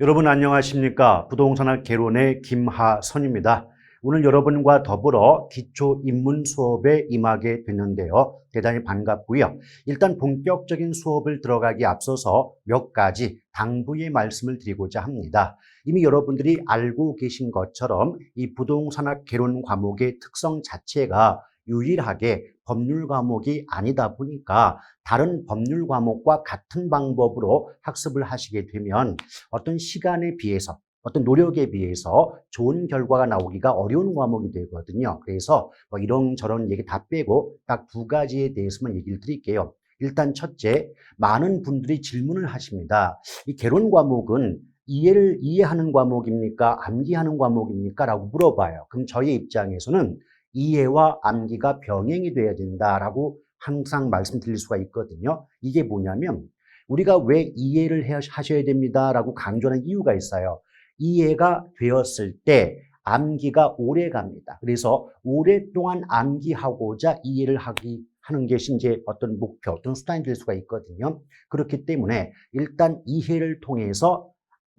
여러분 안녕하십니까? 부동산학 개론의 김하선입니다. 오늘 여러분과 더불어 기초 입문 수업에 임하게 됐는데요. 대단히 반갑고요. 일단 본격적인 수업을 들어가기 앞서서 몇 가지 당부의 말씀을 드리고자 합니다. 이미 여러분들이 알고 계신 것처럼 이 부동산학 개론 과목의 특성 자체가 유일하게 법률 과목이 아니다 보니까 다른 법률 과목과 같은 방법으로 학습을 하시게 되면 어떤 시간에 비해서 어떤 노력에 비해서 좋은 결과가 나오기가 어려운 과목이 되거든요. 그래서 뭐 이런저런 얘기 다 빼고 딱 두 가지에 대해서만 얘기를 드릴게요. 일단 첫째, 많은 분들이 질문을 하십니다. 이 개론 과목은 이해하는 과목입니까? 암기하는 과목입니까? 라고 물어봐요. 그럼 저희 입장에서는 이해와 암기가 병행이 돼야 된다라고 항상 말씀드릴 수가 있거든요. 이게 뭐냐면 우리가 왜 이해를 하셔야 됩니다라고 강조하는 이유가 있어요. 이해가 되었을 때 암기가 오래 갑니다. 그래서 오랫동안 암기하고자 이해를 하는 것이 이제 어떤 목표, 어떤 수단이 될 수가 있거든요. 그렇기 때문에 일단 이해를 통해서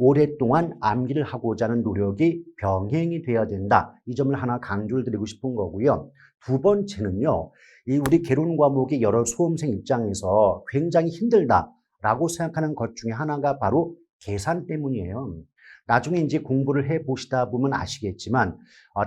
오랫동안 암기를 하고자 하는 노력이 병행이 돼야 된다. 이 점을 하나 강조를 드리고 싶은 거고요. 두 번째는요, 이 우리 개론 과목이 여러 수험생 입장에서 굉장히 힘들다라고 생각하는 것 중에 하나가 바로 계산 때문이에요. 나중에 이제 공부를 해 보시다 보면 아시겠지만,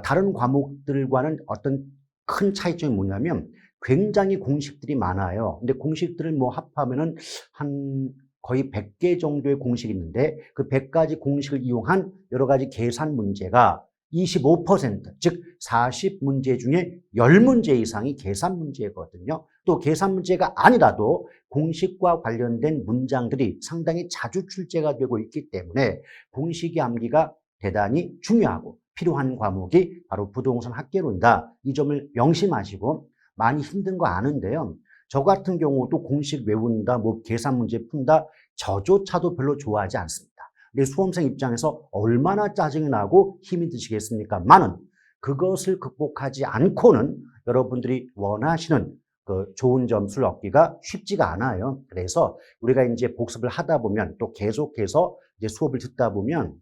다른 과목들과는 어떤 큰 차이점이 뭐냐면 굉장히 공식들이 많아요. 근데 공식들을 뭐 합하면은 한 거의 100개 정도의 공식이 있는데 그 100가지 공식을 이용한 여러 가지 계산 문제가 25%, 즉 40문제 중에 10문제 이상이 계산 문제거든요. 또 계산 문제가 아니라도 공식과 관련된 문장들이 상당히 자주 출제가 되고 있기 때문에 공식의 암기가 대단히 중요하고 필요한 과목이 바로 부동산 학개론이다. 이 점을 명심하시고 많이 힘든 거 아는데요. 저 같은 경우도 공식 외운다, 뭐 계산 문제 푼다, 저조차도 별로 좋아하지 않습니다. 근데 수험생 입장에서 얼마나 짜증이 나고 힘이 드시겠습니까?만은 그것을 극복하지 않고는 여러분들이 원하시는 그 좋은 점수를 얻기가 쉽지가 않아요. 그래서 우리가 이제 복습을 하다 보면 또 계속해서 이제 수업을 듣다 보면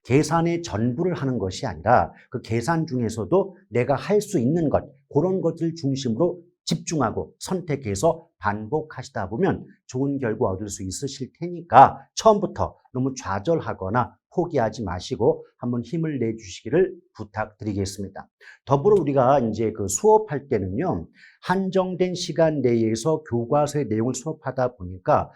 계산의 전부를 하는 것이 아니라 그 계산 중에서도 내가 할 수 있는 것, 그런 것을 중심으로 집중하고 선택해서 반복하시다 보면 좋은 결과 얻을 수 있으실 테니까 처음부터 너무 좌절하거나 포기하지 마시고 한번 힘을 내주시기를 부탁드리겠습니다. 더불어 우리가 이제 그 수업할 때는요, 한정된 시간 내에서 교과서의 내용을 수업하다 보니까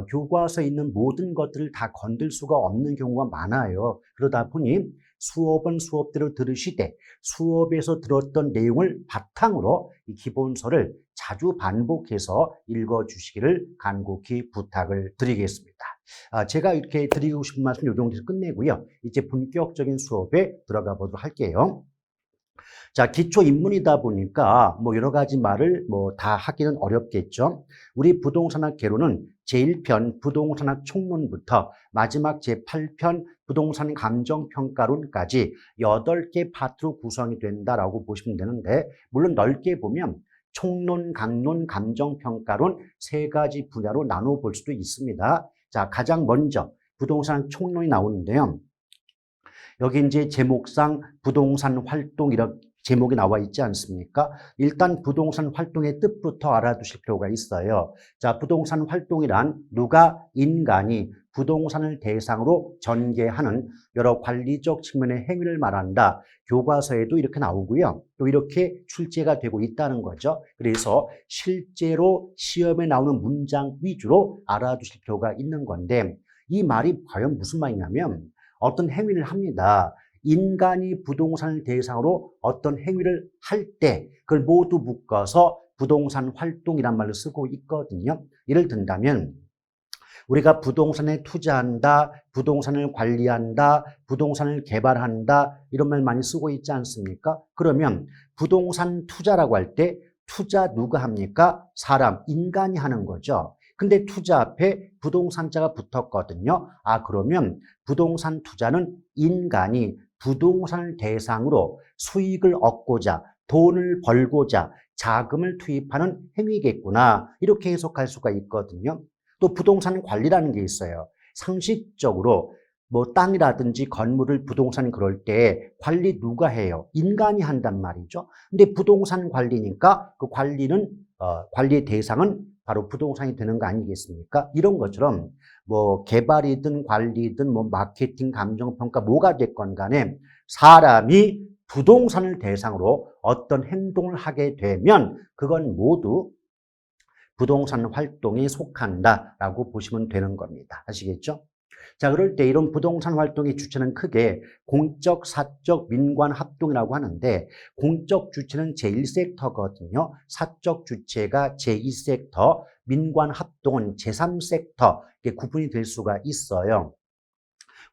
교과서에 있는 모든 것들을 다 건들 수가 없는 경우가 많아요. 그러다 보니 수업은 수업대로 들으시되 수업에서 들었던 내용을 바탕으로 이 기본서를 자주 반복해서 읽어주시기를 간곡히 부탁을 드리겠습니다. 제가 이렇게 드리고 싶은 말씀 이 정도에서 끝내고요. 이제 본격적인 수업에 들어가 보도록 할게요. 자, 기초 입문이다 보니까 뭐 여러 가지 말을 뭐 다 하기는 어렵겠죠. 우리 부동산학 개론은 제1편 부동산학 총론부터 마지막 제8편 부동산 감정평가론까지 8개 파트로 구성이 된다라고 보시면 되는데, 물론 넓게 보면 총론, 강론, 감정평가론 세 가지 분야로 나눠 볼 수도 있습니다. 자, 가장 먼저 부동산 총론이 나오는데요. 여기 이제 제목상 부동산 활동 이렇게 제목이 나와 있지 않습니까? 일단 부동산 활동의 뜻부터 알아두실 필요가 있어요. 자, 부동산 활동이란 누가 인간이 부동산을 대상으로 전개하는 여러 관리적 측면의 행위를 말한다. 교과서에도 이렇게 나오고요. 또 이렇게 출제가 되고 있다는 거죠. 그래서 실제로 시험에 나오는 문장 위주로 알아두실 필요가 있는 건데, 이 말이 과연 무슨 말이냐면 어떤 행위를 합니다. 인간이 부동산을 대상으로 어떤 행위를 할 때 그걸 모두 묶어서 부동산 활동이란 말을 쓰고 있거든요. 예를 든다면 우리가 부동산에 투자한다, 부동산을 관리한다, 부동산을 개발한다, 이런 말 많이 쓰고 있지 않습니까? 그러면 부동산 투자라고 할 때 투자 누가 합니까? 사람, 인간이 하는 거죠. 근데 투자 앞에 부동산자가 붙었거든요. 그러면 부동산 투자는 인간이 부동산을 대상으로 수익을 얻고자, 돈을 벌고자 자금을 투입하는 행위겠구나. 이렇게 해석할 수가 있거든요. 또 부동산 관리라는 게 있어요. 상식적으로 뭐 땅이라든지 건물을 부동산 그럴 때 관리 누가 해요? 인간이 한단 말이죠. 근데 부동산 관리니까 그 관리는 관리의 대상은 바로 부동산이 되는 거 아니겠습니까? 이런 것처럼 뭐 개발이든 관리든 뭐 마케팅, 감정평가 뭐가 됐건 간에 사람이 부동산을 대상으로 어떤 행동을 하게 되면 그건 모두 부동산 활동에 속한다라고 보시면 되는 겁니다. 아시겠죠? 자, 그럴 때 이런 부동산 활동의 주체는 크게 공적, 사적, 민관 합동이라고 하는데 공적 주체는 제1섹터거든요. 사적 주체가 제2섹터, 민관 합동은 제3섹터 이렇게 구분이 될 수가 있어요.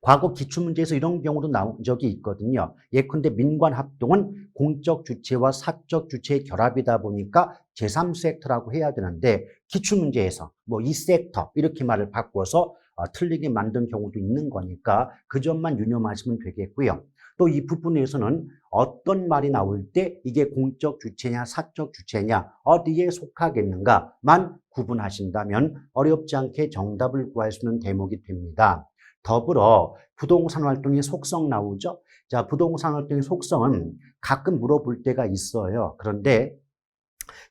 과거 기출문제에서 이런 경우도 나온 적이 있거든요. 예컨대 민관 합동은 공적 주체와 사적 주체의 결합이다 보니까 제3섹터라고 해야 되는데 기출문제에서 뭐 이 섹터 이렇게 말을 바꿔서 틀리게 만든 경우도 있는 거니까 그 점만 유념하시면 되겠고요. 또 이 부분에서는 어떤 말이 나올 때 이게 공적 주체냐 사적 주체냐 어디에 속하겠는가만 구분하신다면 어렵지 않게 정답을 구할 수 있는 대목이 됩니다. 더불어 부동산 활동의 속성 나오죠. 자, 부동산 활동의 속성은 가끔 물어볼 때가 있어요. 그런데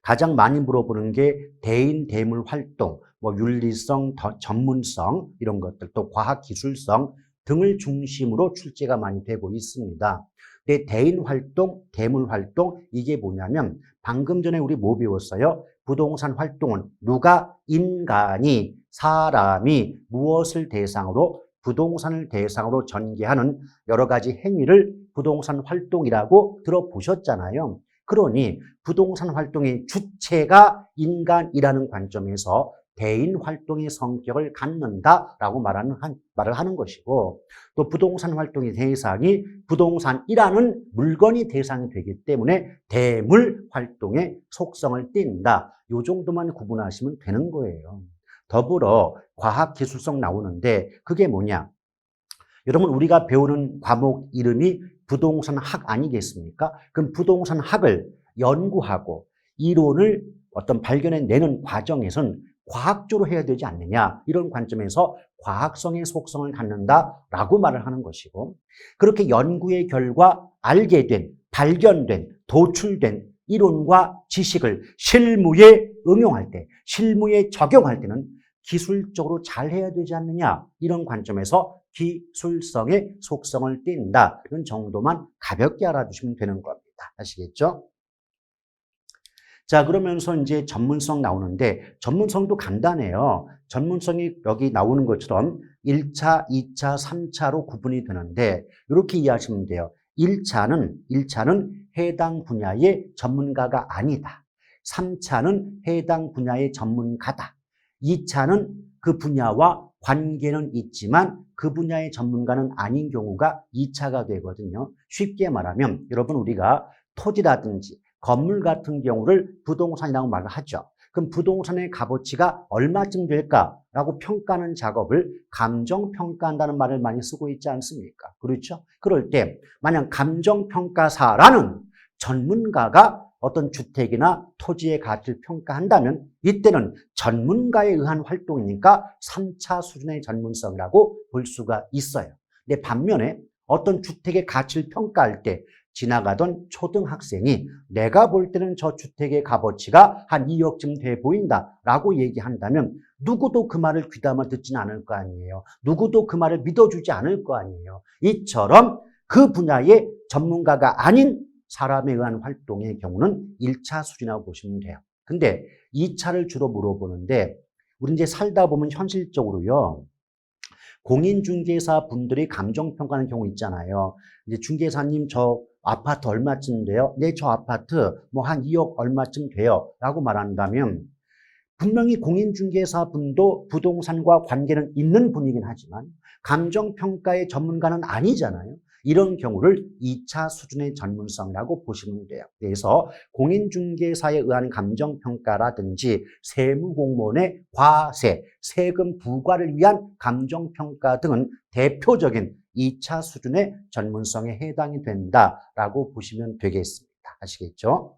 가장 많이 물어보는 게 대인 대물 활동, 뭐 윤리성, 전문성 이런 것들, 또 과학 기술성 등을 중심으로 출제가 많이 되고 있습니다. 근데 대인 활동, 대물 활동 이게 뭐냐면 방금 전에 우리 뭐 배웠어요? 부동산 활동은 누가 인간이 사람이 무엇을 대상으로 부동산을 대상으로 전개하는 여러 가지 행위를 부동산 활동이라고 들어보셨잖아요. 그러니 부동산 활동의 주체가 인간이라는 관점에서 대인 활동의 성격을 갖는다라고 말을 하는 것이고 또 부동산 활동의 대상이 부동산이라는 물건이 대상이 되기 때문에 대물 활동의 속성을 띈다. 이 정도만 구분하시면 되는 거예요. 더불어 과학기술성 나오는데 그게 뭐냐? 여러분 우리가 배우는 과목 이름이 부동산 학 아니겠습니까? 그럼 부동산 학을 연구하고 이론을 어떤 발견해내는 과정에서는 과학적으로 해야 되지 않느냐 이런 관점에서 과학성의 속성을 갖는다라고 말을 하는 것이고 그렇게 연구의 결과 알게 된, 발견된, 도출된 이론과 지식을 실무에 응용할 때, 실무에 적용할 때는 기술적으로 잘 해야 되지 않느냐 이런 관점에서 기술성의 속성을 띈다 이런 정도만 가볍게 알아두시면 되는 겁니다. 아시겠죠? 자, 그러면서 이제 전문성 나오는데 전문성도 간단해요. 전문성이 여기 나오는 것처럼 1차, 2차, 3차로 구분이 되는데 이렇게 이해하시면 돼요. 1차는 해당 분야의 전문가가 아니다. 3차는 해당 분야의 전문가다. 2차는 그 분야와 관계는 있지만 그 분야의 전문가는 아닌 경우가 2차가 되거든요. 쉽게 말하면 여러분 우리가 토지라든지 건물 같은 경우를 부동산이라고 말을 하죠. 그럼 부동산의 값어치가 얼마쯤 될까라고 평가하는 작업을 감정평가한다는 말을 많이 쓰고 있지 않습니까? 그렇죠? 그럴 때 만약 감정평가사라는 전문가가 어떤 주택이나 토지의 가치를 평가한다면 이때는 전문가에 의한 활동이니까 3차 수준의 전문성이라고 볼 수가 있어요. 근데 반면에 어떤 주택의 가치를 평가할 때 지나가던 초등학생이 내가 볼 때는 저 주택의 값어치가 한 2억쯤 돼 보인다라고 얘기한다면 누구도 그 말을 귀담아 듣지는 않을 거 아니에요. 누구도 그 말을 믿어주지 않을 거 아니에요. 이처럼 그 분야의 전문가가 아닌 사람에 의한 활동의 경우는 1차 수준이라고 보시면 돼요. 근데 2차를 주로 물어보는데 우리 이제 살다 보면 현실적으로요. 공인중개사 분들이 감정평가하는 경우 있잖아요. 이제 중개사님 저 아파트 얼마쯤 돼요? 네, 저 아파트 뭐 한 2억 얼마쯤 돼요. 라고 말한다면 분명히 공인중개사 분도 부동산과 관계는 있는 분이긴 하지만 감정평가의 전문가는 아니잖아요. 이런 경우를 2차 수준의 전문성이라고 보시면 돼요. 그래서 공인중개사에 의한 감정평가라든지 세무공무원의 과세, 세금 부과를 위한 감정평가 등은 대표적인 2차 수준의 전문성에 해당이 된다라고 보시면 되겠습니다. 아시겠죠?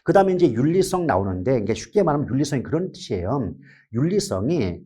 그 다음에 이제 윤리성 나오는데 이게 쉽게 말하면 윤리성이 그런 뜻이에요. 윤리성이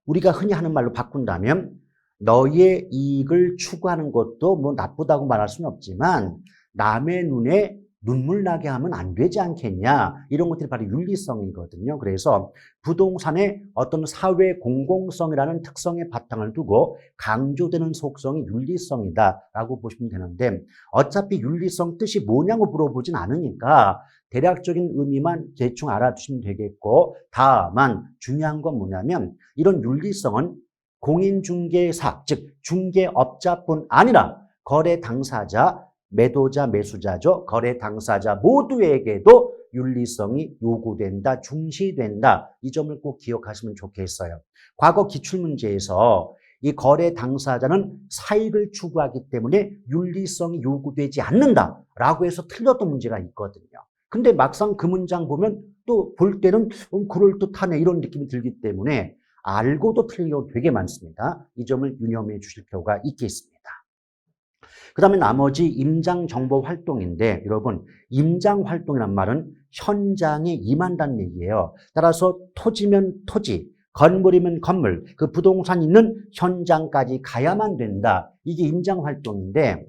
우리가 흔히 하는 말로 바꾼다면 너의 이익을 추구하는 것도 뭐 나쁘다고 말할 수는 없지만 남의 눈에 눈물 나게 하면 안 되지 않겠냐. 이런 것들이 바로 윤리성이거든요. 그래서 부동산의 어떤 사회 공공성이라는 특성의 바탕을 두고 강조되는 속성이 윤리성이다라고 보시면 되는데 어차피 윤리성 뜻이 뭐냐고 물어보진 않으니까 대략적인 의미만 대충 알아두시면 되겠고 다만 중요한 건 뭐냐면 이런 윤리성은 공인중개사, 즉 중개업자뿐 아니라 거래 당사자, 매도자, 매수자죠. 거래 당사자 모두에게도 윤리성이 요구된다, 중시된다. 이 점을 꼭 기억하시면 좋겠어요. 과거 기출문제에서 이 거래 당사자는 사익을 추구하기 때문에 윤리성이 요구되지 않는다라고 해서 틀렸던 문제가 있거든요. 근데 막상 그 문장 보면 또 볼 때는 그럴듯하네 이런 느낌이 들기 때문에 알고도 틀린 경우 되게 많습니다. 이 점을 유념해 주실 필요가 있겠습니다. 그 다음에 나머지 임장 정보 활동인데 여러분 임장 활동이란 말은 현장에 임한다는 얘기예요. 따라서 토지면 토지, 건물이면 건물, 그 부동산 있는 현장까지 가야만 된다. 이게 임장 활동인데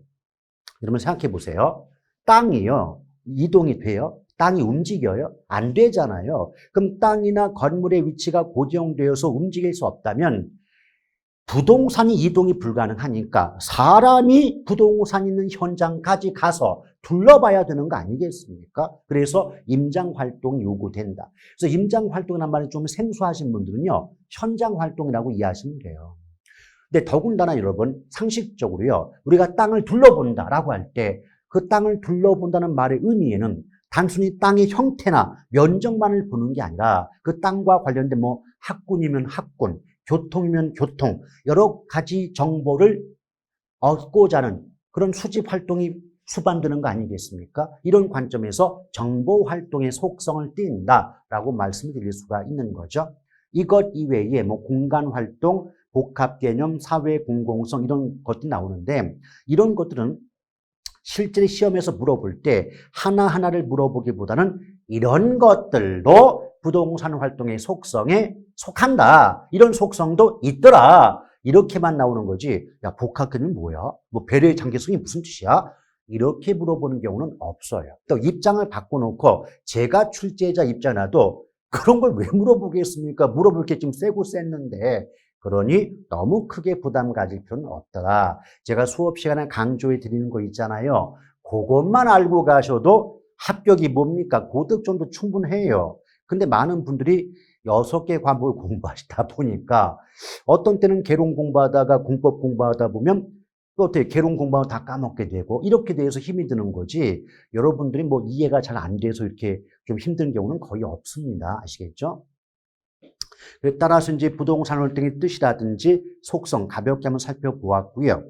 여러분 생각해 보세요. 땅이요. 이동이 돼요? 땅이 움직여요? 안 되잖아요. 그럼 땅이나 건물의 위치가 고정되어서 움직일 수 없다면 부동산이 이동이 불가능하니까 사람이 부동산 있는 현장까지 가서 둘러봐야 되는 거 아니겠습니까? 그래서 임장활동이 요구된다. 그래서 임장활동이란 말이 좀 생소하신 분들은요. 현장활동이라고 이해하시면 돼요. 근데 더군다나 여러분 상식적으로요. 우리가 땅을 둘러본다라고 할 때 그 땅을 둘러본다는 말의 의미에는 단순히 땅의 형태나 면적만을 보는 게 아니라 그 땅과 관련된 뭐 학군이면 학군, 교통이면 교통, 여러 가지 정보를 얻고자 하는 그런 수집 활동이 수반되는 거 아니겠습니까? 이런 관점에서 정보 활동의 속성을 띈다라고 말씀을 드릴 수가 있는 거죠. 이것 이외에 뭐 공간 활동, 복합 개념, 사회 공공성 이런 것들이 나오는데 이런 것들은 실제 시험에서 물어볼 때 하나하나를 물어보기보다는 이런 것들도 부동산 활동의 속성에 속한다. 이런 속성도 있더라. 이렇게만 나오는 거지. 야, 복합개념이 뭐야? 뭐 배려의 장기성이 무슨 뜻이야? 이렇게 물어보는 경우는 없어요. 또 입장을 바꿔놓고 제가 출제자 입장이라도 그런 걸 왜 물어보겠습니까? 물어볼 게 좀 세고 셌는데 그러니 너무 크게 부담 가질 필요는 없더라. 제가 수업 시간에 강조해 드리는 거 있잖아요. 그것만 알고 가셔도 합격이 뭡니까? 고득 정도 충분해요. 근데 많은 분들이 6개 과목을 공부하시다 보니까 어떤 때는 개론 공부하다가 공법 공부하다 보면 또 어떻게 개론 공부하면 다 까먹게 되고 이렇게 돼서 힘이 드는 거지 여러분들이 뭐 이해가 잘 안 돼서 이렇게 좀 힘든 경우는 거의 없습니다. 아시겠죠? 따라서 이제 부동산 활동의 뜻이라든지 속성 가볍게 한번 살펴보았고요.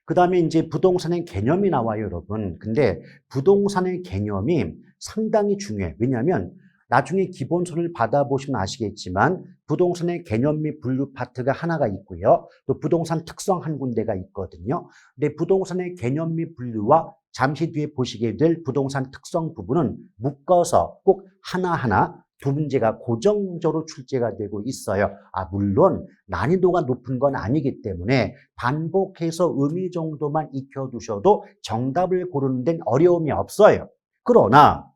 그 다음에 이제 부동산의 개념이 나와요, 여러분. 근데 부동산의 개념이 상당히 중요해요. 왜냐하면 나중에 기본서를 받아보시면 아시겠지만 부동산의 개념 및 분류 파트가 하나가 있고요. 또 부동산 특성 한 군데가 있거든요. 근데 부동산의 개념 및 분류와 잠시 뒤에 보시게 될 부동산 특성 부분은 묶어서 꼭 하나하나 두 문제가 고정적으로 출제가 되고 있어요. 물론 난이도가 높은 건 아니기 때문에 반복해서 의미 정도만 익혀두셔도 정답을 고르는 데는 어려움이 없어요. 그러나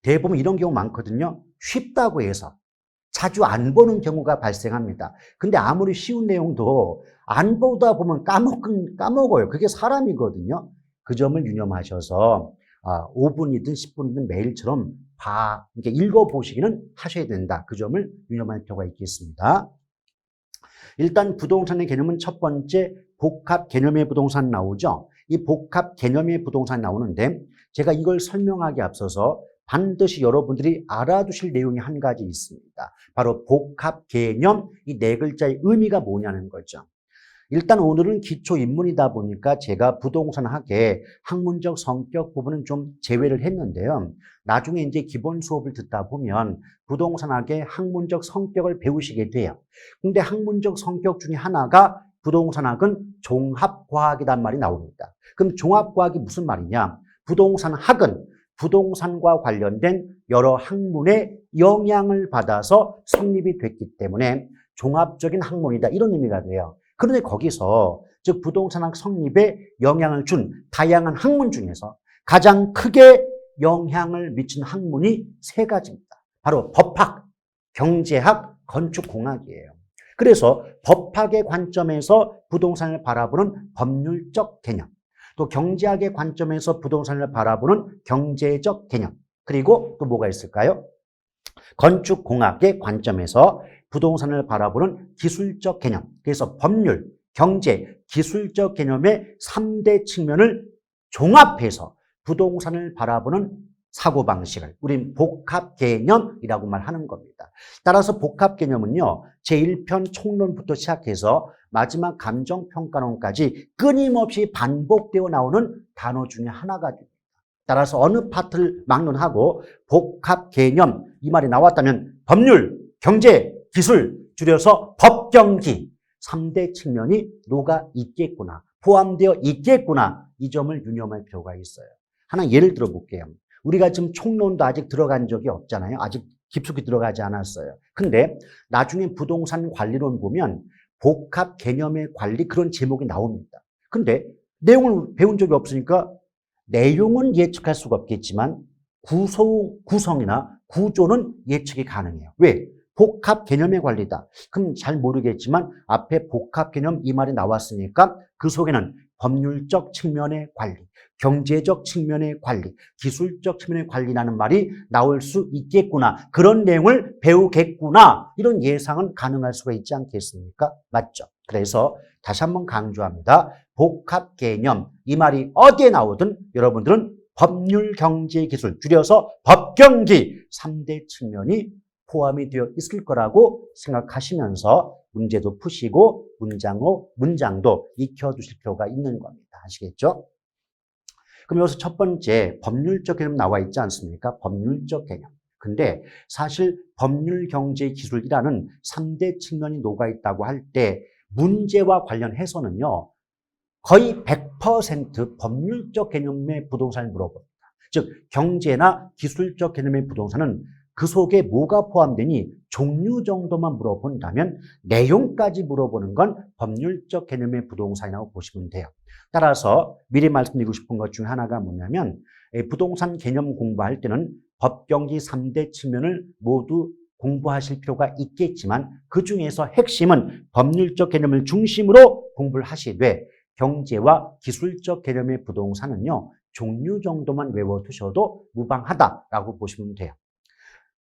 대부분 이런 경우 많거든요. 쉽다고 해서 자주 안 보는 경우가 발생합니다. 근데 아무리 쉬운 내용도 안 보다 보면 까먹어요. 그게 사람이거든요. 그 점을 유념하셔서 5분이든 10분이든 매일처럼 이렇게 읽어보시기는 하셔야 된다. 그 점을 유념할 필요가 있겠습니다. 일단 부동산의 개념은 첫 번째 복합 개념의 부동산 나오죠. 이 복합 개념의 부동산 나오는데 제가 이걸 설명하기 앞서서 반드시 여러분들이 알아두실 내용이 한 가지 있습니다. 바로 복합 개념, 이 네 글자의 의미가 뭐냐는 거죠. 일단 오늘은 기초 입문이다 보니까 제가 부동산 학의 학문적 성격 부분은 좀 제외를 했는데요. 나중에 이제 기본 수업을 듣다 보면 부동산 학의 학문적 성격을 배우시게 돼요. 근데 학문적 성격 중에 하나가 부동산 학은 종합과학이란 말이 나옵니다. 그럼 종합과학이 무슨 말이냐? 부동산 학은 부동산과 관련된 여러 학문의 영향을 받아서 성립이 됐기 때문에 종합적인 학문이다. 이런 의미가 돼요. 그런데 거기서 즉 부동산학 성립에 영향을 준 다양한 학문 중에서 가장 크게 영향을 미친 학문이 세 가지입니다. 바로 법학, 경제학, 건축공학이에요. 그래서 법학의 관점에서 부동산을 바라보는 법률적 개념, 또 경제학의 관점에서 부동산을 바라보는 경제적 개념, 그리고 또 뭐가 있을까요? 건축공학의 관점에서 부동산을 바라보는 기술적 개념, 그래서 법률, 경제, 기술적 개념의 3대 측면을 종합해서 부동산을 바라보는 사고방식을 우린 복합개념이라고 말하는 겁니다. 따라서 복합개념은요, 제1편 총론부터 시작해서 마지막 감정평가론까지 끊임없이 반복되어 나오는 단어 중에 하나가 됩니다. 따라서 어느 파트를 막론하고 복합개념 이 말이 나왔다면 법률, 경제, 기술, 줄여서 법경기 3대 측면이 녹아 있겠구나, 포함되어 있겠구나, 이 점을 유념할 필요가 있어요. 하나 예를 들어 볼게요. 우리가 지금 총론도 아직 들어간 적이 없잖아요. 아직 깊숙이 들어가지 않았어요. 근데 나중에 부동산 관리론 보면 복합 개념의 관리 그런 제목이 나옵니다. 근데 내용을 배운 적이 없으니까 내용은 예측할 수가 없겠지만 구성이나 구조는 예측이 가능해요. 왜? 복합 개념의 관리다. 그럼 잘 모르겠지만 앞에 복합 개념 이 말이 나왔으니까 그 속에는 법률적 측면의 관리, 경제적 측면의 관리, 기술적 측면의 관리라는 말이 나올 수 있겠구나. 그런 내용을 배우겠구나. 이런 예상은 가능할 수가 있지 않겠습니까? 맞죠? 그래서 다시 한번 강조합니다. 복합 개념, 이 말이 어디에 나오든 여러분들은 법률, 경제, 기술, 줄여서 법경기 3대 측면이 포함이 되어 있을 거라고 생각하시면서 문제도 푸시고 문장도 익혀두실 필요가 있는 겁니다. 아시겠죠? 그럼 여기서 첫 번째 법률적 개념 나와 있지 않습니까? 법률적 개념. 근데 사실 법률, 경제, 기술이라는 3대 측면이 녹아 있다고 할 때 문제와 관련해서는요, 거의 100% 법률적 개념의 부동산을 물어봅니다. 즉 경제나 기술적 개념의 부동산은 그 속에 뭐가 포함되니 종류 정도만 물어본다면 내용까지 물어보는 건 법률적 개념의 부동산이라고 보시면 돼요. 따라서 미리 말씀드리고 싶은 것 중에 하나가 뭐냐면 부동산 개념 공부할 때는 법경기 3대 측면을 모두 공부하실 필요가 있겠지만 그 중에서 핵심은 법률적 개념을 중심으로 공부를 하시되 경제와 기술적 개념의 부동산은요, 종류 정도만 외워두셔도 무방하다라고 보시면 돼요.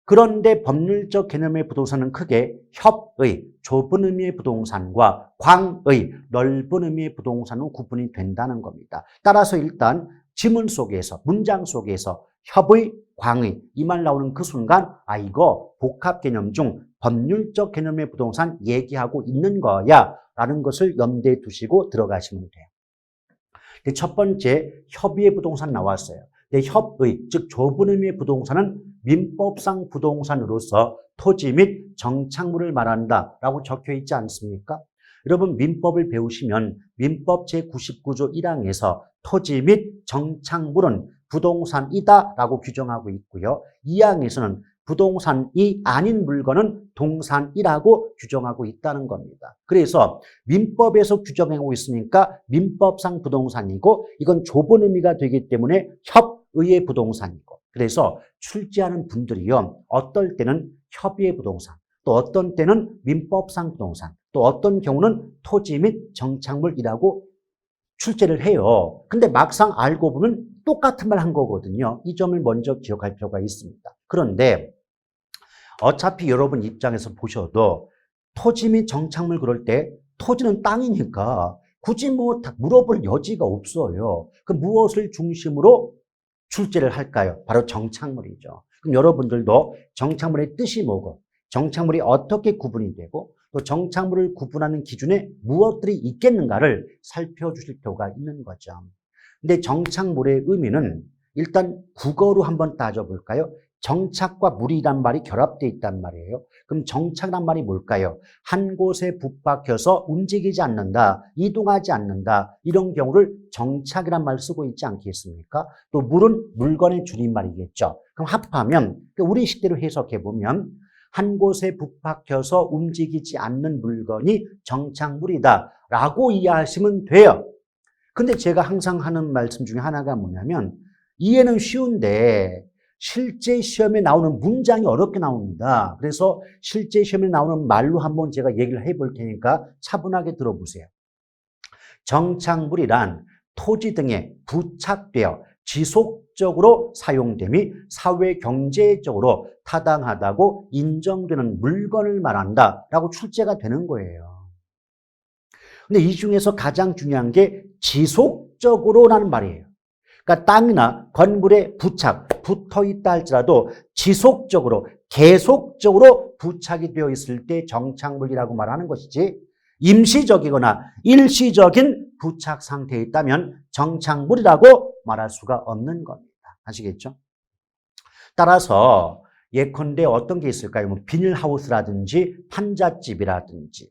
그런데 법률적 개념의 부동산은 크게 협의, 좁은 의미의 부동산과 광의, 넓은 의미의 부동산으로 구분이 된다는 겁니다. 따라서 일단 지문 속에서, 문장 속에서 협의, 광의 이 말 나오는 그 순간 이거 복합 개념 중 법률적 개념의 부동산 얘기하고 있는 거야 라는 것을 염두에 두시고 들어가시면 돼요. 첫 번째 협의의 부동산 나왔어요. 협의, 즉 좁은 의미의 부동산은 민법상 부동산으로서 토지 및 정착물을 말한다라고 적혀 있지 않습니까? 여러분 민법을 배우시면 민법 제99조 1항에서 토지 및 정착물은 부동산이다라고 규정하고 있고요. 2항에서는 부동산이 아닌 물건은 동산이라고 규정하고 있다는 겁니다. 그래서 민법에서 규정하고 있으니까 민법상 부동산이고 이건 좁은 의미가 되기 때문에 협의의 부동산이고 그래서 출제하는 분들이요. 어떨 때는 협의의 부동산, 또 어떤 때는 민법상 부동산, 또 어떤 경우는 토지 및 정착물이라고 출제를 해요. 근데 막상 알고 보면 똑같은 말 한 거거든요. 이 점을 먼저 기억할 필요가 있습니다. 그런데 어차피 여러분 입장에서 보셔도 토지 및 정착물 그럴 때 토지는 땅이니까 굳이 물어볼 여지가 없어요. 그 무엇을 중심으로 출제를 할까요? 바로 정착물이죠. 그럼 여러분들도 정착물의 뜻이 뭐고 정착물이 어떻게 구분이 되고 또 정착물을 구분하는 기준에 무엇들이 있겠는가를 살펴주실 필요가 있는 거죠. 근데 정착물의 의미는 일단 국어로 한번 따져볼까요? 정착과 물이란 말이 결합되어 있단 말이에요. 그럼 정착이란 말이 뭘까요? 한 곳에 붙박혀서 움직이지 않는다, 이동하지 않는다, 이런 경우를 정착이란 말 쓰고 있지 않겠습니까? 또 물은 물건의 줄임말이겠죠. 그럼 합하면 우리식대로 해석해보면 한 곳에 북박혀서 움직이지 않는 물건이 정착물이다라고 이해하시면 돼요. 근데 제가 항상 하는 말씀 중에 하나가 뭐냐면 이해는 쉬운데 실제 시험에 나오는 문장이 어렵게 나옵니다. 그래서 실제 시험에 나오는 말로 한번 제가 얘기를 해볼 테니까 차분하게 들어보세요. 정착물이란 토지 등에 부착되어 지속적으로 사용됨이 사회 경제적으로 타당하다고 인정되는 물건을 말한다라고 출제가 되는 거예요. 근데 이 중에서 가장 중요한 게 지속적으로라는 말이에요. 그러니까 땅이나 건물에 붙어 있다 할지라도 지속적으로, 계속적으로 부착이 되어 있을 때 정착물이라고 말하는 것이지 임시적이거나 일시적인 부착 상태에 있다면 정착물이라고 말할 수가 없는 겁니다. 아시겠죠? 따라서 예컨대 어떤 게 있을까요? 뭐 비닐하우스라든지 판잣집이라든지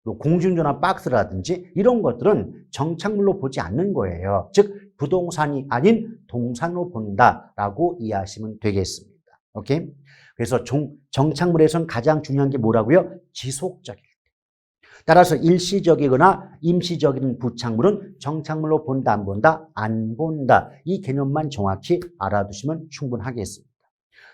또 공중전화 박스라든지 이런 것들은 정착물로 보지 않는 거예요. 즉 부동산이 아닌 동산으로 본다라고 이해하시면 되겠습니다. 오케이? 그래서 정착물에서는 가장 중요한 게 뭐라고요? 지속적일 때. 따라서 일시적이거나 임시적인 부착물은 정착물로 본다, 안 본다? 안 본다. 이 개념만 정확히 알아두시면 충분하겠습니다.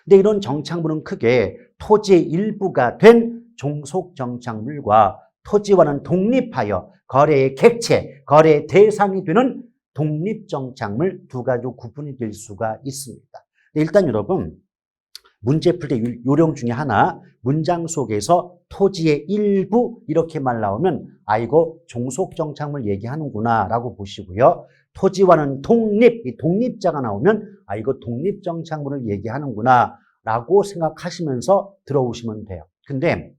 근데 이런 정착물은 크게 토지의 일부가 된 종속정착물과 토지와는 독립하여 거래의 객체, 거래의 대상이 되는 독립정착물 두 가지로 구분이 될 수가 있습니다. 일단 여러분 문제 풀 때 요령 중에 하나 문장 속에서 토지의 일부 이렇게 말 나오면 이거 종속정착물 얘기하는구나 라고 보시고요. 토지와는 독립, 이 독립자가 나오면 이거 독립정착물을 얘기하는구나 라고 생각하시면서 들어오시면 돼요. 근데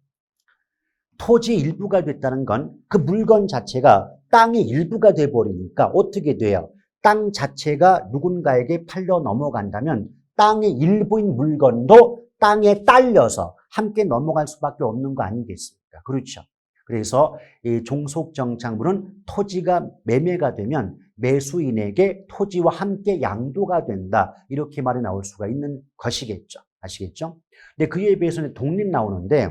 토지의 일부가 됐다는 건 그 물건 자체가 땅의 일부가 돼버리니까 어떻게 돼요? 땅 자체가 누군가에게 팔려 넘어간다면 땅의 일부인 물건도 땅에 딸려서 함께 넘어갈 수밖에 없는 거 아니겠습니까? 그렇죠. 그래서 이 종속정착물은 토지가 매매가 되면 매수인에게 토지와 함께 양도가 된다. 이렇게 말이 나올 수가 있는 것이겠죠. 아시겠죠? 근데 그에 비해서는 독립 나오는데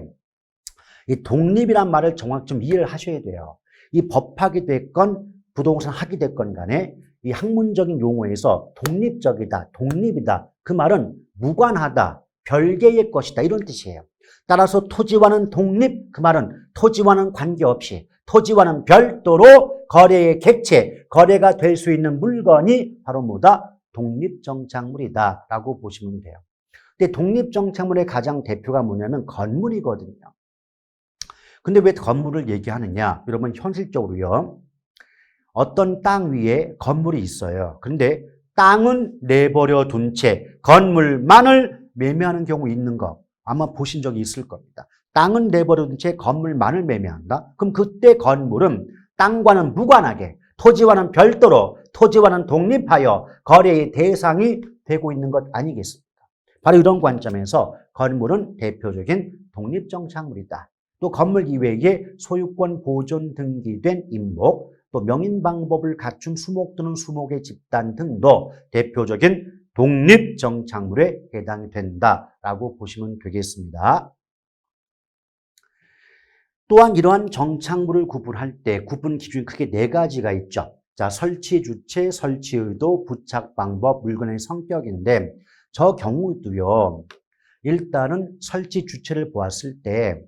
이 독립이란 말을 정확히 좀 이해를 하셔야 돼요. 이 법학이 됐건 부동산 학이 됐건 간에 이 학문적인 용어에서 독립적이다, 독립이다. 그 말은 무관하다, 별개의 것이다 이런 뜻이에요. 따라서 토지와는 독립, 그 말은 토지와는 관계없이 토지와는 별도로 거래의 객체, 거래가 될 수 있는 물건이 바로 뭐다? 독립정착물이다 라고 보시면 돼요. 근데 독립정착물의 가장 대표가 뭐냐면 건물이거든요. 근데 왜 건물을 얘기하느냐? 여러분 현실적으로요. 어떤 땅 위에 건물이 있어요. 그런데 땅은 내버려 둔 채 건물만을 매매하는 경우 있는 거 아마 보신 적이 있을 겁니다. 땅은 내버려 둔 채 건물만을 매매한다? 그럼 그때 건물은 땅과는 무관하게 토지와는 별도로 토지와는 독립하여 거래의 대상이 되고 있는 것 아니겠습니까? 바로 이런 관점에서 건물은 대표적인 독립정착물이다. 또 건물 이외에 소유권 보존 등기된 임목, 또 명인 방법을 갖춘 수목 또는 수목의 집단 등도 대표적인 독립정착물에 해당이 된다라고 보시면 되겠습니다. 또한 이러한 정착물을 구분할 때 구분 기준이 크게 네 가지가 있죠. 자, 설치 주체, 설치 의도, 부착 방법, 물건의 성격인데 저 경우도요. 일단은 설치 주체를 보았을 때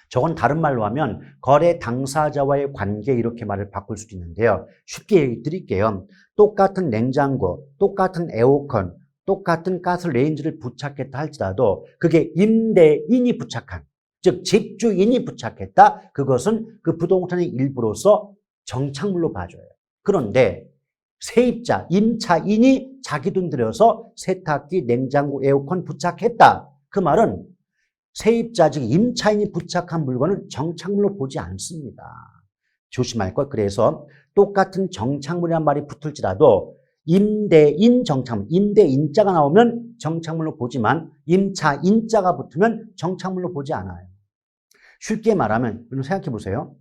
저건 다른 말로 하면 거래 당사자와의 관계 이렇게 말을 바꿀 수도 있는데요. 쉽게 얘기 드릴게요. 똑같은 냉장고, 똑같은 에어컨, 똑같은 가스레인지를 부착했다 할지라도 그게 임대인이 부착한, 즉 집주인이 부착했다. 그것은 그 부동산의 일부로서 정착물로 봐줘요. 그런데 세입자, 임차인이 자기 돈 들여서 세탁기, 냉장고, 에어컨 부착했다. 그 말은 세입자, 즉 임차인이 부착한 물건은 정착물로 보지 않습니다. 조심할 것. 그래서 똑같은 정착물이란 말이 붙을지라도 임대인 정착물, 임대인자가 나오면 정착물로 보지만 임차인자가 붙으면 정착물로 보지 않아요. 쉽게 말하면 여러분 생각해 보세요.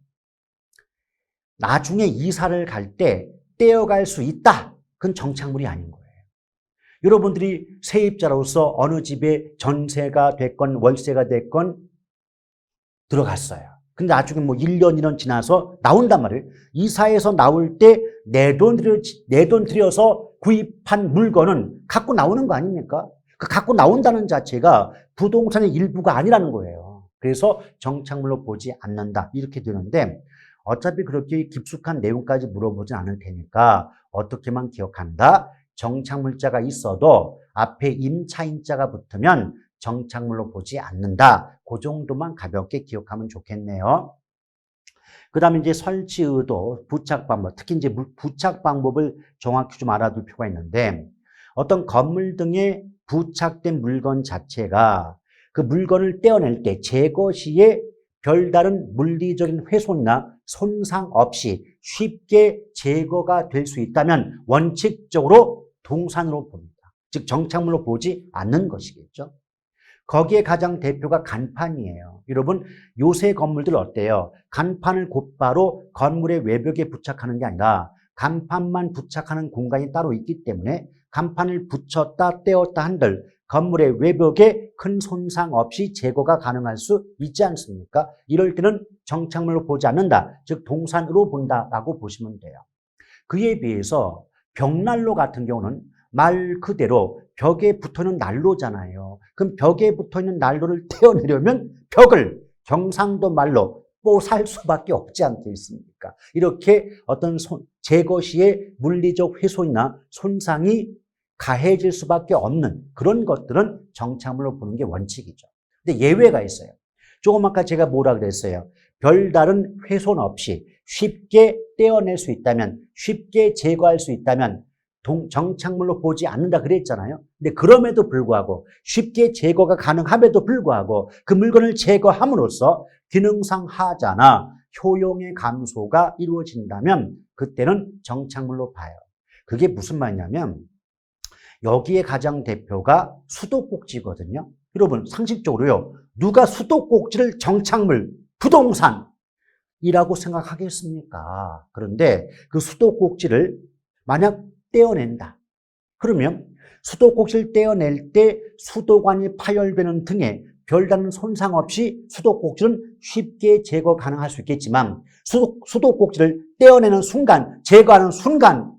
나중에 이사를 갈 때 떼어갈 수 있다. 그건 정착물이 아닌 거예요. 여러분들이 세입자로서 어느 집에 전세가 됐건 월세가 됐건 들어갔어요. 근데 나중에 뭐 1년, 2년 지나서 나온단 말이에요. 이사해서 나올 때 내 돈 들여서 구입한 물건은 갖고 나오는 거 아닙니까? 그 갖고 나온다는 자체가 부동산의 일부가 아니라는 거예요. 그래서 정착물로 보지 않는다. 이렇게 되는데 어차피 그렇게 깊숙한 내용까지 물어보진 않을 테니까 어떻게만 기억한다? 정착물자가 있어도 앞에 임차인자가 붙으면 정착물로 보지 않는다. 그 정도만 가볍게 기억하면 좋겠네요. 그 다음에 이제 설치 의도, 부착 방법, 특히 이제 부착 방법을 정확히 좀 알아둘 필요가 있는데 어떤 건물 등에 부착된 물건 자체가 그 물건을 떼어낼 때 제거 시에 별다른 물리적인 훼손이나 손상 없이 쉽게 제거가 될 수 있다면 원칙적으로 동산으로 봅니다. 즉 정착물로 보지 않는 것이겠죠. 거기에 가장 대표가 간판이에요. 여러분 요새 건물들 어때요? 간판을 곧바로 건물의 외벽에 부착하는 게 아니라 간판만 부착하는 공간이 따로 있기 때문에 간판을 붙였다 떼었다 한들 건물의 외벽에 큰 손상 없이 제거가 가능할 수 있지 않습니까? 이럴 때는 정착물로 보지 않는다. 즉 동산으로 본다라고 보시면 돼요. 그에 비해서 벽난로 같은 경우는 말 그대로 벽에 붙어있는 난로잖아요. 그럼 벽에 붙어있는 난로를 떼어내려면 벽을 경상도 말로 뽀살 수밖에 없지 않겠습니까? 이렇게 어떤 제거 시에 물리적 훼손이나 손상이 가해질 수밖에 없는 그런 것들은 정착물로 보는 게 원칙이죠. 근데 예외가 있어요. 조금 아까 제가 뭐라 그랬어요? 별다른 훼손 없이 쉽게 떼어낼 수 있다면, 쉽게 제거할 수 있다면 정착물로 보지 않는다 그랬잖아요. 근데 그럼에도 불구하고 쉽게 제거가 가능함에도 불구하고 그 물건을 제거함으로써 기능상 하자나 효용의 감소가 이루어진다면 그때는 정착물로 봐요. 그게 무슨 말이냐면 여기에 가장 대표가 수도꼭지거든요. 여러분 상식적으로요. 누가 수도꼭지를 정착물, 부동산이라고 생각하겠습니까? 그런데 그 수도꼭지를 만약 떼어낸다. 그러면 수도꼭지를 떼어낼 때 수도관이 파열되는 등의 별다른 손상 없이 수도꼭지는 쉽게 제거 가능할 수 있겠지만 수도꼭지를 떼어내는 순간, 제거하는 순간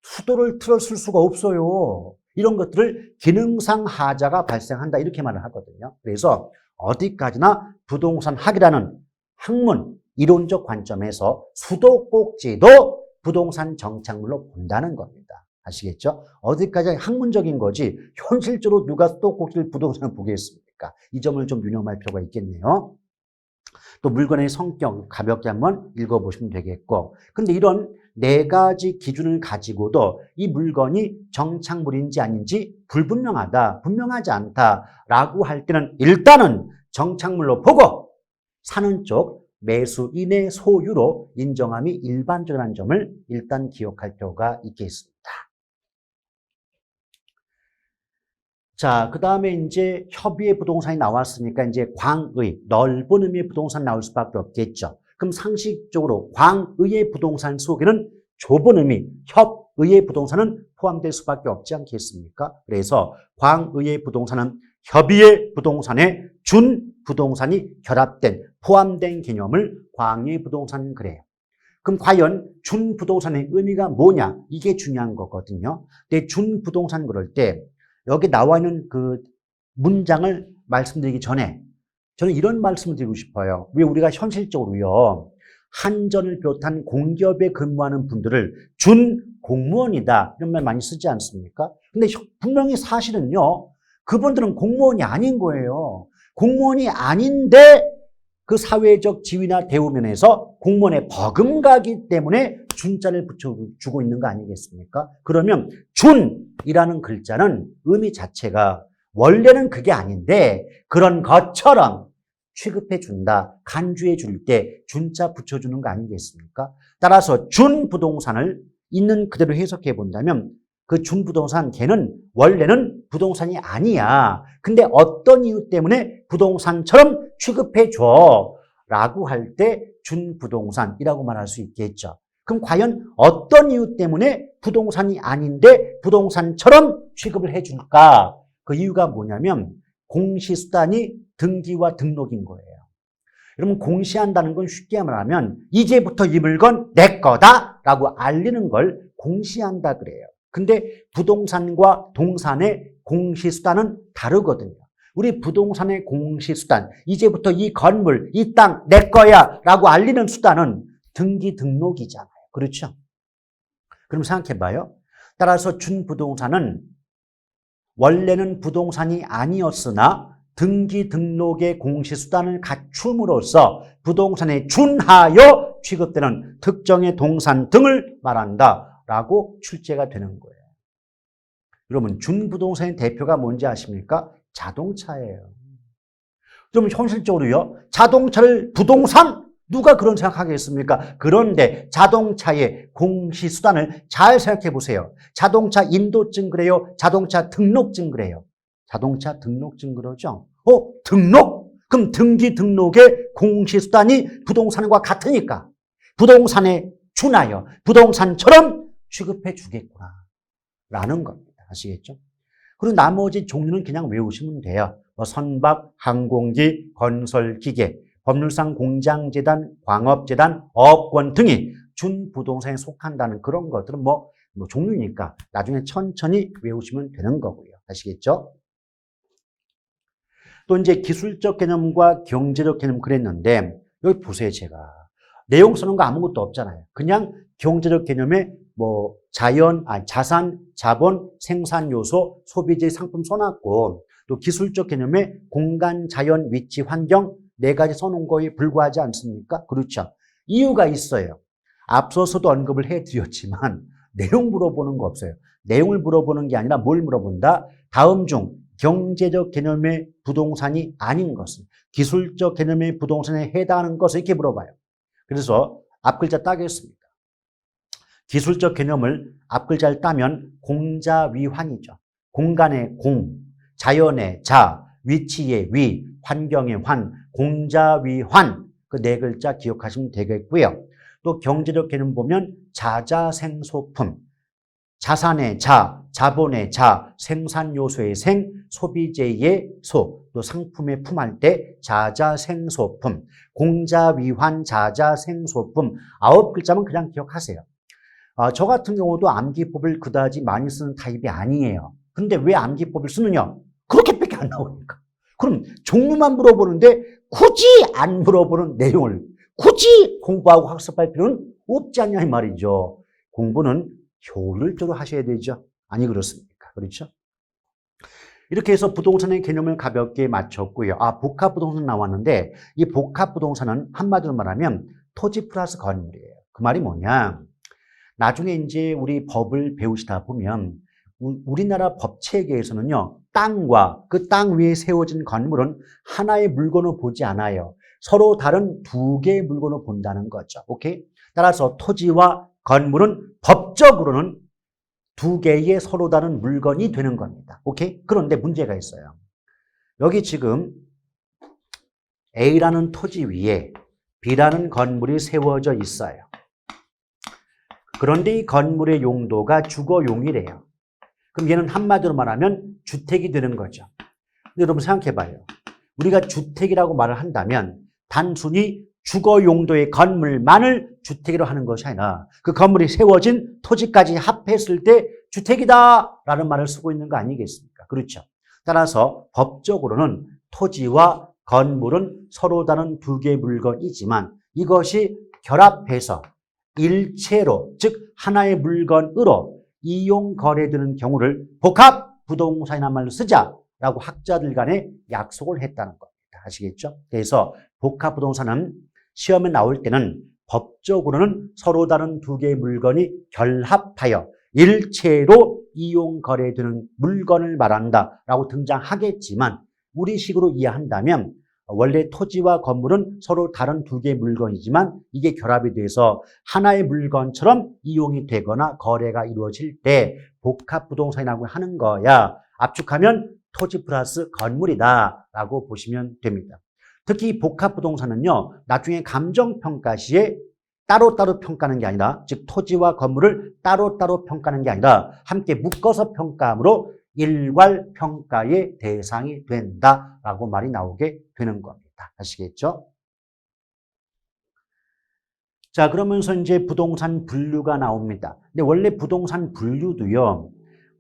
수도를 틀어쓸 수가 없어요. 이런 것들을 기능상 하자가 발생한다 이렇게 말을 하거든요. 그래서 어디까지나 부동산 학이라는 학문, 이론적 관점에서 수도꼭지도 부동산 정착물로 본다는 겁니다. 아시겠죠? 어디까지 학문적인 거지 현실적으로 누가 수도꼭지를 부동산을 보겠습니까? 이 점을 좀 유념할 필요가 있겠네요. 또 물건의 성격 가볍게 한번 읽어보시면 되겠고 근데 이런 네 가지 기준을 가지고도 이 물건이 정착물인지 아닌지 불분명하다, 분명하지 않다라고 할 때는 일단은 정착물로 보고 사는 쪽 매수인의 소유로 인정함이 일반적이라는 점을 일단 기억할 필요가 있겠습니다. 자, 그 다음에 이제 협의의 부동산이 나왔으니까 이제 광의, 넓은 의미의 부동산 나올 수밖에 없겠죠. 그럼 상식적으로 광의의 부동산 속에는 좁은 의미, 협의의 부동산은 포함될 수밖에 없지 않겠습니까? 그래서 광의의 부동산은 협의의 부동산에 준부동산이 결합된, 포함된 개념을 광의 부동산 그래요. 그럼 과연 준부동산의 의미가 뭐냐? 이게 중요한 거거든요. 근데 준부동산 그럴 때 여기 나와 있는 그 문장을 말씀드리기 전에 저는 이런 말씀을 드리고 싶어요. 왜 우리가 현실적으로요. 한전을 비롯한 공기업에 근무하는 분들을 준공무원이다 이런 말 많이 쓰지 않습니까? 근데 분명히 사실은요. 그분들은 공무원이 아닌 거예요. 공무원이 아닌데 그 사회적 지위나 대우면에서 공무원의 버금가기 때문에 준자를 붙여주고 있는 거 아니겠습니까? 그러면 준이라는 글자는 의미 자체가 원래는 그게 아닌데 그런 것처럼 취급해 준다, 간주해 줄 때 준자 붙여주는 거 아니겠습니까? 따라서 준부동산을 있는 그대로 해석해 본다면 그 준부동산 걔는 원래는 부동산이 아니야. 근데 어떤 이유 때문에 부동산처럼 취급해 줘 라고 할 때 준부동산이라고 말할 수 있겠죠. 그럼 과연 어떤 이유 때문에 부동산이 아닌데 부동산처럼 취급을 해줄까? 그 이유가 뭐냐면 공시수단이 등기와 등록인 거예요. 여러분 공시한다는 건 쉽게 말하면 이제부터 이 물건 내 거다라고 알리는 걸 공시한다 그래요. 근데 부동산과 동산의 공시수단은 다르거든요. 우리 부동산의 공시수단, 이제부터 이 건물, 이 땅 내 거야 라고 알리는 수단은 등기 등록이잖아요. 그렇죠? 그럼 생각해봐요. 따라서 준부동산은 원래는 부동산이 아니었으나 등기 등록의 공시수단을 갖춤으로써 부동산에 준하여 취급되는 특정의 동산 등을 말한다라고 출제가 되는 거예요. 여러분 준부동산의 대표가 뭔지 아십니까? 자동차예요. 그럼 현실적으로요. 자동차를 부동산? 누가 그런 생각하겠습니까? 그런데 자동차의 공시수단을 잘 생각해 보세요. 자동차 인도증 그래요? 자동차 등록증 그래요? 자동차 등록증 그러죠? 등록? 그럼 등기 등록의 공시수단이 부동산과 같으니까 부동산에 준하여 부동산처럼 취급해 주겠구나 라는 겁니다. 아시겠죠? 그리고 나머지 종류는 그냥 외우시면 돼요. 선박, 항공기, 건설기계, 법률상 공장재단, 광업재단, 업권 등이 준부동산에 속한다는 그런 것들은 뭐 종류니까 나중에 천천히 외우시면 되는 거고요. 아시겠죠? 또 이제 기술적 개념과 경제적 개념 그랬는데 여기 보세요. 제가 내용 쓰는 거 아무것도 없잖아요. 그냥 경제적 개념에 자산, 자본, 생산 요소, 소비재, 상품 써놨고 또 기술적 개념에 공간, 자연, 위치, 환경 네 가지 써놓은 거에 불과하지 않습니까? 그렇죠. 이유가 있어요. 앞서서도 언급을 해드렸지만 내용 물어보는 거 없어요. 내용을 물어보는 게 아니라 뭘 물어본다? 다음 중 경제적 개념의 부동산이 아닌 것은 기술적 개념의 부동산에 해당하는 것을 이렇게 물어봐요. 그래서 앞글자 따겠습니다. 기술적 개념을 앞글자를 따면 공자위환이죠. 공간의 공, 자연의 자, 위치의 위, 환경의 환, 공자위환 그 네 글자 기억하시면 되겠고요. 또 경제적 개념 보면 자자생소품, 자산의 자, 자본의 자, 생산 요소의 생, 소비재의 소, 또 상품의 품할 때 자자생소품, 공자위환, 자자생소품 9글자만 그냥 기억하세요. 저 같은 경우도 암기법을 그다지 많이 쓰는 타입이 아니에요. 근데 왜 암기법을 쓰느냐? 그렇게밖에 안 나오니까. 그럼 종류만 물어보는데 굳이 안 물어보는 내용을 굳이 공부하고 학습할 필요는 없지 않냐 이 말이죠. 공부는 효율적으로 하셔야 되죠. 아니 그렇습니까? 그렇죠? 이렇게 해서 부동산의 개념을 가볍게 마쳤고요. 복합부동산 나왔는데 이 복합부동산은 한마디로 말하면 토지 플러스 건물이에요. 그 말이 뭐냐? 나중에 이제 우리 법을 배우시다 보면 우리나라 법 체계에서는요. 땅과 그 땅 위에 세워진 건물은 하나의 물건을 보지 않아요. 서로 다른 두 개의 물건을 본다는 거죠. 오케이? 따라서 토지와 건물은 법적으로는 두 개의 서로 다른 물건이 되는 겁니다. 오케이? 그런데 문제가 있어요. 여기 지금 A라는 토지 위에 B라는 건물이 세워져 있어요. 그런데 이 건물의 용도가 주거용이래요. 그럼 얘는 한마디로 말하면 주택이 되는 거죠. 근데 여러분 생각해봐요. 우리가 주택이라고 말을 한다면 단순히 주거 용도의 건물만을 주택이라고 하는 것이 아니라 그 건물이 세워진 토지까지 합했을 때 주택이다 라는 말을 쓰고 있는 거 아니겠습니까? 그렇죠. 따라서 법적으로는 토지와 건물은 서로 다른 두 개의 물건이지만 이것이 결합해서 일체로 즉 하나의 물건으로 이용 거래되는 경우를 복합 부동산이라는 말로 쓰자라고 학자들 간에 약속을 했다는 겁니다. 아시겠죠? 그래서 복합 부동산은 시험에 나올 때는 법적으로는 서로 다른 두 개의 물건이 결합하여 일체로 이용 거래되는 물건을 말한다라고 등장하겠지만 우리식으로 이해한다면 원래 토지와 건물은 서로 다른 두 개의 물건이지만 이게 결합이 돼서 하나의 물건처럼 이용이 되거나 거래가 이루어질 때 복합부동산이라고 하는 거야. 압축하면 토지 플러스 건물이다 라고 보시면 됩니다. 특히 복합부동산은요. 나중에 감정평가 시에 따로따로 평가하는 게 아니라, 즉 토지와 건물을 따로따로 평가하는 게 아니라 함께 묶어서 평가함으로 일괄평가의 대상이 된다라고 말이 나오게 되는 겁니다. 아시겠죠? 자, 그러면서 이제 부동산 분류가 나옵니다. 근데 원래 부동산 분류도요,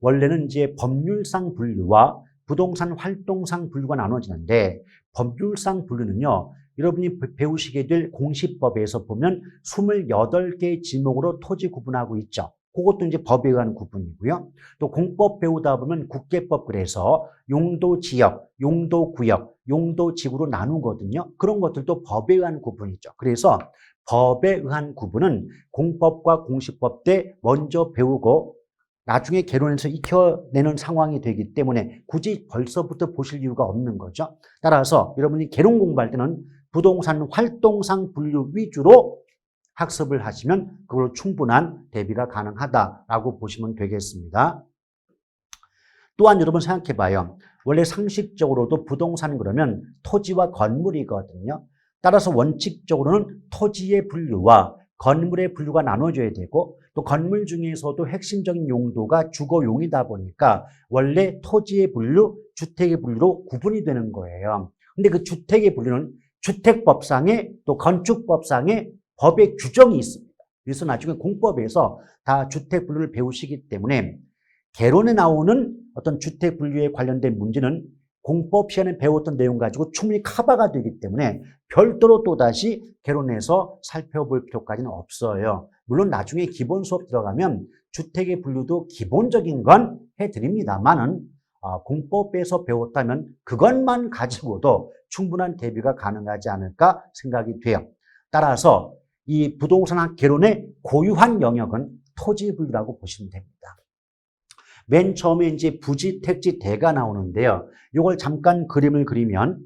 원래는 이제 법률상 분류와 부동산 활동상 분류가 나눠지는데, 법률상 분류는요, 여러분이 배우시게 될 공시법에서 보면 28개의 지목으로 토지 구분하고 있죠. 그것도 이제 법에 의한 구분이고요. 또 공법 배우다 보면 국계법 그래서 용도 지역, 용도 구역, 용도 지구로 나누거든요. 그런 것들도 법에 의한 구분이죠. 그래서 법에 의한 구분은 공법과 공시법 때 먼저 배우고 나중에 개론에서 익혀내는 상황이 되기 때문에 굳이 벌써부터 보실 이유가 없는 거죠. 따라서 여러분이 개론 공부할 때는 부동산 활동상 분류 위주로 학습을 하시면 그걸로 충분한 대비가 가능하다라고 보시면 되겠습니다. 또한 여러분 생각해 봐요. 원래 상식적으로도 부동산 그러면 토지와 건물이거든요. 따라서 원칙적으로는 토지의 분류와 건물의 분류가 나눠져야 되고 또 건물 중에서도 핵심적인 용도가 주거용이다 보니까 원래 토지의 분류, 주택의 분류로 구분이 되는 거예요. 근데 그 주택의 분류는 주택법상의 또 건축법상의 법의 규정이 있습니다. 그래서 나중에 공법에서 다 주택 분류를 배우시기 때문에 개론에 나오는 어떤 주택 분류에 관련된 문제는 공법 시간에 배웠던 내용 가지고 충분히 커버가 되기 때문에 별도로 또다시 개론에서 살펴볼 필요까지는 없어요. 물론 나중에 기본 수업 들어가면 주택의 분류도 기본적인 건 해드립니다만은 공법에서 배웠다면 그것만 가지고도 충분한 대비가 가능하지 않을까 생각이 돼요. 따라서 이 부동산 개론의 고유한 영역은 토지 분류라고 보시면 됩니다. 맨 처음에 이제 부지, 택지, 대가 나오는데요. 이걸 잠깐 그림을 그리면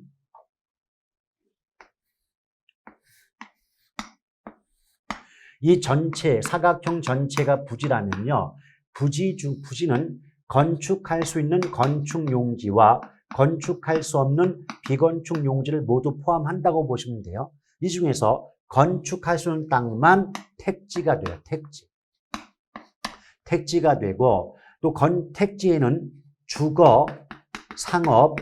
이 전체, 사각형 전체가 부지라면요. 부지는 건축할 수 있는 건축용지와 건축할 수 없는 비건축용지를 모두 포함한다고 보시면 돼요. 이 중에서 건축할 수 있는 땅만 택지가 돼요. 택지가 되고 또 택지에는 주거, 상업,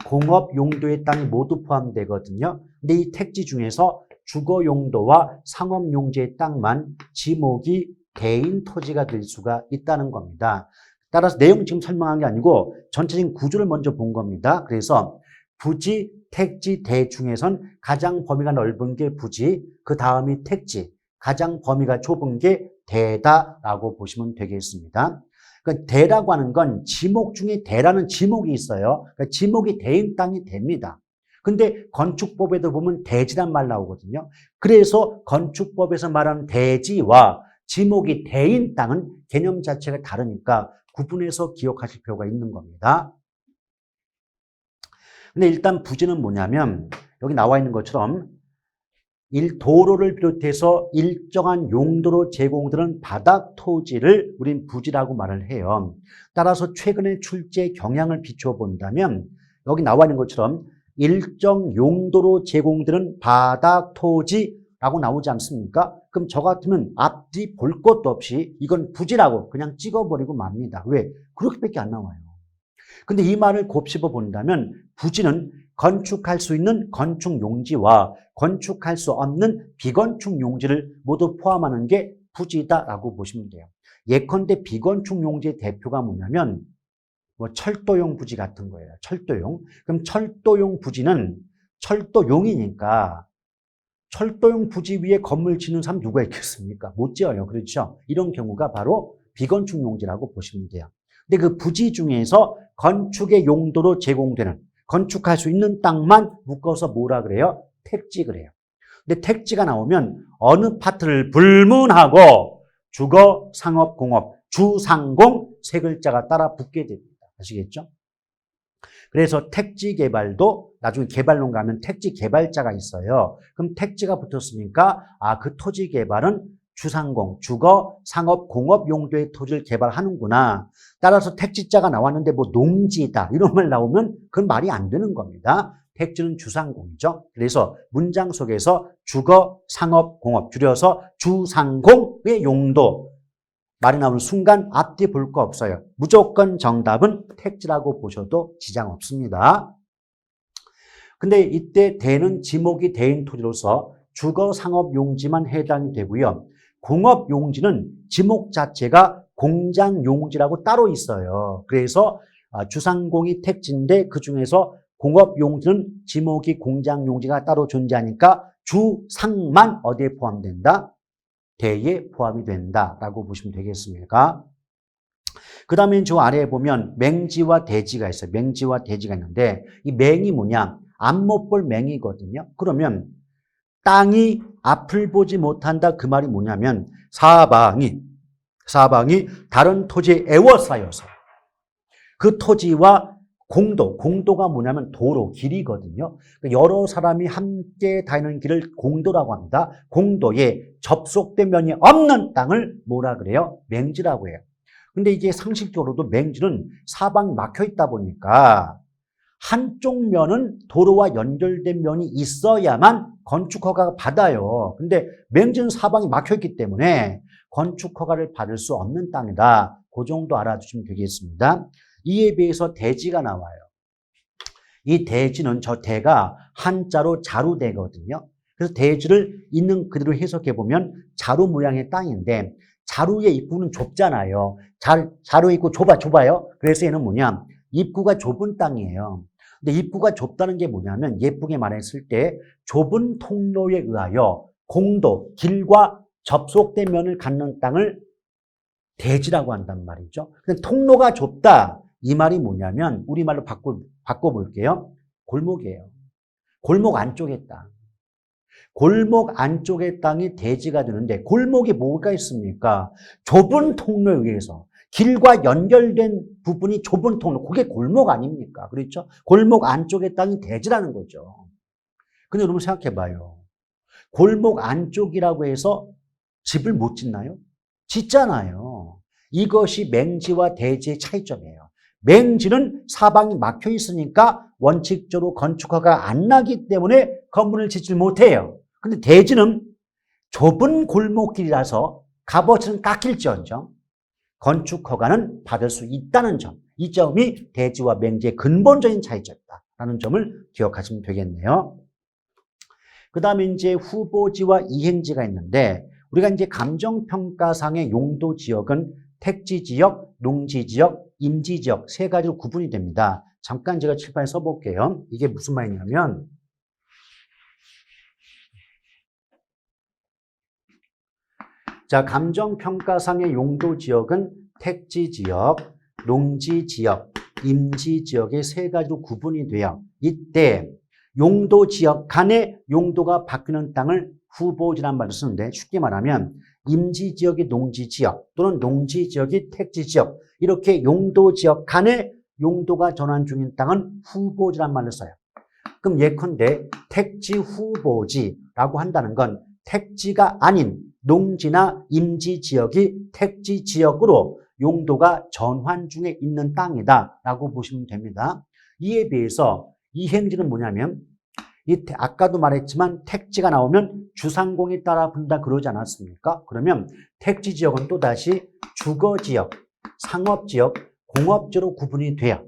공업 용도의 땅이 모두 포함되거든요. 근데 이 택지 중에서 주거 용도와 상업 용지의 땅만 지목이 개인 토지가 될 수가 있다는 겁니다. 따라서 내용 지금 설명한 게 아니고 전체적인 구조를 먼저 본 겁니다. 그래서 부지, 택지, 대 중에선 가장 범위가 넓은 게 부지, 그 다음이 택지, 가장 범위가 좁은 게 대다라고 보시면 되겠습니다. 그러니까 대라고 하는 건 지목 중에 대라는 지목이 있어요. 그러니까 지목이 대인 땅이 됩니다. 근데 건축법에도 보면 대지란 말 나오거든요. 그래서 건축법에서 말하는 대지와 지목이 대인 땅은 개념 자체가 다르니까 구분해서 기억하실 필요가 있는 겁니다. 근데 일단 부지는 뭐냐면 여기 나와 있는 것처럼 도로를 비롯해서 일정한 용도로 제공되는 바닥 토지를 우린 부지라고 말을 해요. 따라서 최근에 출제 경향을 비춰본다면 여기 나와 있는 것처럼 일정 용도로 제공되는 바닥 토지라고 나오지 않습니까? 그럼 저 같으면 앞뒤 볼 것도 없이 이건 부지라고 그냥 찍어버리고 맙니다. 왜? 그렇게밖에 안 나와요. 근데 이 말을 곱씹어 본다면 부지는 건축할 수 있는 건축 용지와 건축할 수 없는 비건축 용지를 모두 포함하는 게 부지다라고 보시면 돼요. 예컨대 비건축 용지의 대표가 뭐냐면 철도용 부지 같은 거예요. 철도용. 그럼 철도용 부지는 철도용이니까 철도용 부지 위에 건물 짓는 사람 누가 있겠습니까? 못 지어요. 그렇죠? 이런 경우가 바로 비건축 용지라고 보시면 돼요. 근데 그 부지 중에서 건축의 용도로 제공되는 건축할 수 있는 땅만 묶어서 뭐라 그래요? 택지 그래요. 근데 택지가 나오면 어느 파트를 불문하고 주거, 상업, 공업, 주상공 세 글자가 따라 붙게 됩니다. 아시겠죠? 그래서 택지 개발도 나중에 개발론 가면 택지 개발자가 있어요. 그럼 택지가 붙었으니까 그 토지 개발은 주상공, 주거, 상업, 공업 용도의 토지를 개발하는구나. 따라서 택지자가 나왔는데 뭐 농지다 이런 말 나오면 그건 말이 안 되는 겁니다. 택지는 주상공이죠. 그래서 문장 속에서 주거, 상업, 공업 줄여서 주상공의 용도 말이 나오는 순간 앞뒤 볼 거 없어요. 무조건 정답은 택지라고 보셔도 지장 없습니다. 근데 이때 대는 지목이 대인 토지로서 주거, 상업 용지만 해당이 되고요. 공업 용지는 지목 자체가 공장 용지라고 따로 있어요. 그래서 주상공이 택지인데 그중에서 공업 용지는 지목이 공장 용지가 따로 존재하니까 주상만 어디에 포함된다? 대에 포함이 된다라고 보시면 되겠습니까? 그 다음에 저 아래에 보면 맹지와 대지가 있어요. 맹지와 대지가 있는데 이 맹이 뭐냐? 앞 못 볼 맹이거든요. 그러면 땅이 앞을 보지 못한다 그 말이 뭐냐면 사방이 다른 토지에 에워싸여서 그 토지와 공도가 뭐냐면 도로, 길이거든요. 여러 사람이 함께 다니는 길을 공도라고 합니다. 공도에 접속된 면이 없는 땅을 뭐라 그래요? 맹지라고 해요. 근데 이게 상식적으로도 맹지는 사방이 막혀 있다 보니까 한쪽 면은 도로와 연결된 면이 있어야만 건축 허가가 받아요. 근데 맹지는 사방이 막혀 있기 때문에 건축 허가를 받을 수 없는 땅이다. 그 정도 알아두시면 되겠습니다. 이에 비해서 대지가 나와요. 이 대지는 저 대가 한자로 자루대거든요. 그래서 대지를 있는 그대로 해석해 보면 자루 모양의 땅인데 자루의 입구는 좁잖아요. 자루 입구 좁아요. 그래서 얘는 뭐냐? 입구가 좁은 땅이에요. 근데 입구가 좁다는 게 뭐냐면 예쁘게 말했을 때 좁은 통로에 의하여 공도, 길과 접속된 면을 갖는 땅을 대지라고 한단 말이죠. 근데 통로가 좁다. 이 말이 뭐냐면 우리말로 바꿔볼게요. 골목이에요. 골목 안쪽의 땅. 골목 안쪽의 땅이 대지가 되는데 골목이 뭐가 있습니까? 좁은 통로에 의해서 길과 연결된 부분이 좁은 통로. 그게 골목 아닙니까? 그렇죠? 골목 안쪽의 땅이 대지라는 거죠. 근데 여러분 생각해봐요. 골목 안쪽이라고 해서 집을 못 짓나요? 짓잖아요. 이것이 맹지와 대지의 차이점이에요. 맹지는 사방이 막혀 있으니까 원칙적으로 건축허가 안 나기 때문에 건물을 짓지 못해요. 근데 대지는 좁은 골목길이라서 값어치는 깎일지언정 건축허가는 받을 수 있다는 점. 이 점이 대지와 맹지의 근본적인 차이점이다라는 점을 기억하시면 되겠네요. 그 다음에 이제 후보지와 이행지가 있는데 우리가 이제 감정평가상의 용도 지역은 택지지역, 농지지역, 임지지역 세 가지로 구분이 됩니다. 잠깐 제가 칠판에 써볼게요. 이게 무슨 말이냐면 자, 감정평가상의 용도지역은 택지지역, 농지지역, 임지지역의 세 가지로 구분이 돼요. 이때 용도지역 간의 용도가 바뀌는 땅을 후보지란 말을 쓰는데 쉽게 말하면 임지지역이 농지지역 또는 농지지역이 택지지역 이렇게 용도지역 간의 용도가 전환 중인 땅은 후보지란 말을 써요. 그럼 예컨대 택지 후보지라고 한다는 건 택지가 아닌 농지나 임지지역이 택지지역으로 용도가 전환 중에 있는 땅이다라고 보시면 됩니다. 이에 비해서 이행지는 뭐냐면 아까도 말했지만 택지가 나오면 주상공이 따라 분다 그러지 않았습니까? 그러면 택지지역은 또다시 주거지역, 상업지역, 공업지역으로 구분이 돼요.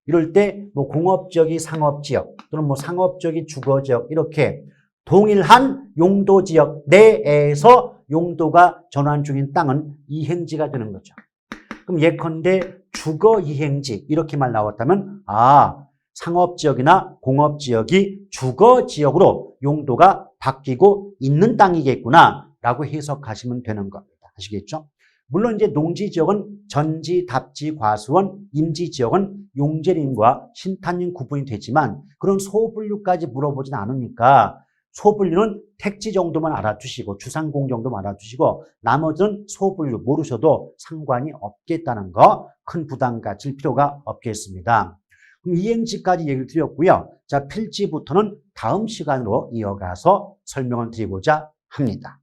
이럴 때 뭐 공업지역이 상업지역 또는 뭐 상업지역이 주거지역 이렇게 동일한 용도지역 내에서 용도가 전환 중인 땅은 이행지가 되는 거죠. 그럼 예컨대 주거 이행지 이렇게만 나왔다면 상업지역이나 공업지역이 주거지역으로 용도가 바뀌고 있는 땅이겠구나 라고 해석하시면 되는 겁니다. 아시겠죠? 물론 이제 농지지역은 전지, 답지, 과수원, 임지지역은 용재림과 신탄림 구분이 되지만 그런 소분류까지 물어보진 않으니까 소분류는 택지 정도만 알아두시고 주상공 정도만 알아두시고 나머지는 소분류 모르셔도 상관이 없겠다는 거 큰 부담 가질 필요가 없겠습니다. 그럼 이행지까지 얘기를 드렸고요. 자, 필지부터는 다음 시간으로 이어가서 설명을 드리고자 합니다.